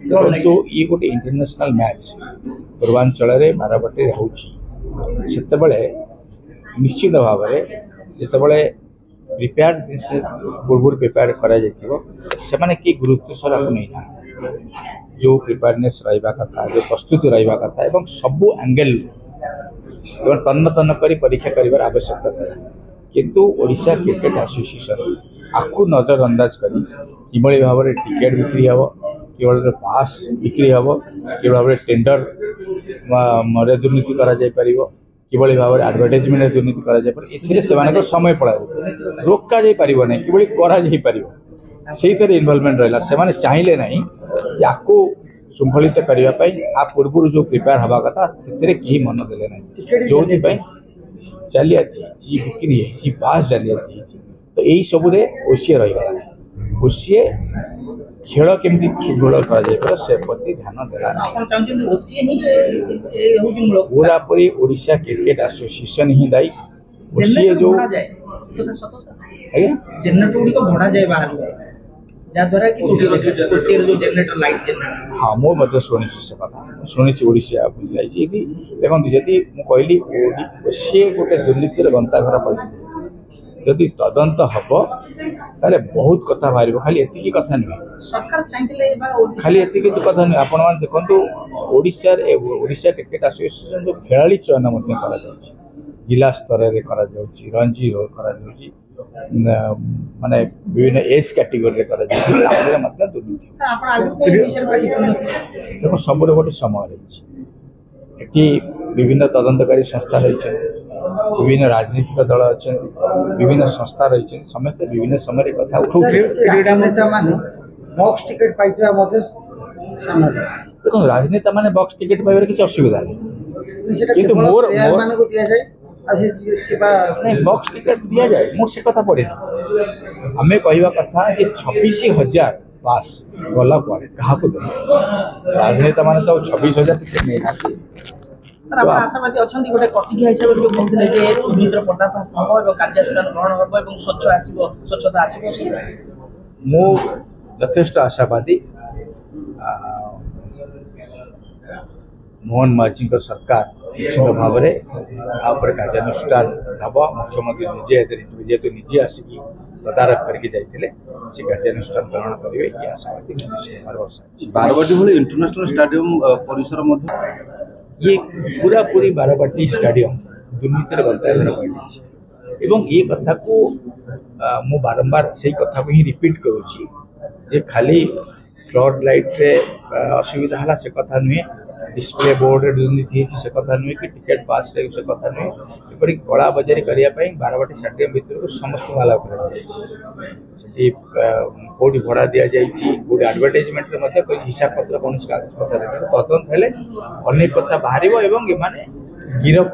देखो ये गोटे इंटरनेशनल मैच पूर्वांचल बारवाटी होते निश्चित भाव में जिते प्रिपेयर पूर्व प्रिपेयर कर गुरुत्व सर नहीं ना जो प्रिपेयरनेस रहा कथा जो प्रस्तुति रहा कथा एवं सबू एंगल तन्न तन्न कर परीक्षा कर आवश्यकता था किंतु ओडिशा क्रिकेट एसोसिएशन आपको नजर अंदाज कर किभली भाव में टिकेट बिक्री हम किभली पास बिक्री हम कि भाव में टेंडर दुर्नीति किभली भाव में एडवर्टाइजमेंट दुर्नीति कर समय पड़ा रोका जा पार ना कि से इनवॉल्वमेंट रहा से चाहिए ना या श्रृंखलित करने पूर्व जो प्रिपेयर हवा कथा से कहीं मन देले ना जो चली बिक्री है पास चली तो यही सब ओसीए रहीगला ओसीए खेल केमती सुदृढ़ से प्रति ध्यान देला पूरा पूरी ओडिशा क्रिकेट एसोसिएशन ही दायी ओसीए जो भड़ा जाए बाहर जहाँद्वारा कि जो जनरेटर लाइट जनरेटर हाँ मुझे शुणी से कथा शुणी ओडिशा देखिए जदि कहली सी गोटे दुर्नीति गंताघर पड़ी जदि तदंत हम ताले बहुत कथा बाहर खाली एति कथा नुहे सरकार चाहिए खाली एति कथा नुहे आपण मैंने देखो ओडिशा क्रिकेट एसोसिएशन जो खेलाड़ी चयन जिला स्तर में रणजी माने विभिन्न एज कैटेगरी देखो सब गोटे समय रही विभिन्न तदंतकारी संस्था रही विभिन्न राजनीतिक दल अच्छा विभिन्न संस्था रही समस्त विभिन्न समय कथा क्रीड़ा नेता मान बॉक्स टिकट पाई देखो राजनेता माने बॉक्स टिकट पाइबार किसी असुविधा नहीं किंतु मोर नहीं बॉक्स टिकट दि जाए मोर से कथा पड़े आम कहवा कथा 26,000 पास गला क्या राजनेता मान तो 26,000 टिकट नहीं ना आशावादी अच्छा गोटे कटिकिया हिसाब से जो कहते हैं दुर्नीतिर पर्दाफाश हम कार्यानुष्ठान ग्रहण हम स्वच्छता आसो मु यथेष्ट आशावादी मोहन माझी सरकार निश्चित भाव में कार्यानुष्ठान हम मुख्यमंत्री निजे जेहेतु निजे आसिक तदारख करके जाते कार्यानुष्ठान ग्रहण करेंगे ये आशावादी बारवाटी भाई इंटरनेशनल स्टेडियम परिसर ये पूरा पूरी बारवाटी स्टेडियम दुर्नीतिर गंताघर पड़ी ये कथा को मु बारंबार से कथा को ही रिपीट करुच्ची खाली फ्लड लाइट रे असुविधा है से कथा नुहे डिस्प्ले बोर्ड दुर्नीति से कथा नुहे कि टिकेट पास से कथा नुहे एपरी कला बजारी करने बारवाटी स्टेडियम भर को समस्त अलाउ कर कौटी भड़ा दि जाए एडवर्टाइजमेंट कोई हिसाब पत्र कौन कागज पत्र तदंत हेले अनेक कथा बाहर एवं गिरफ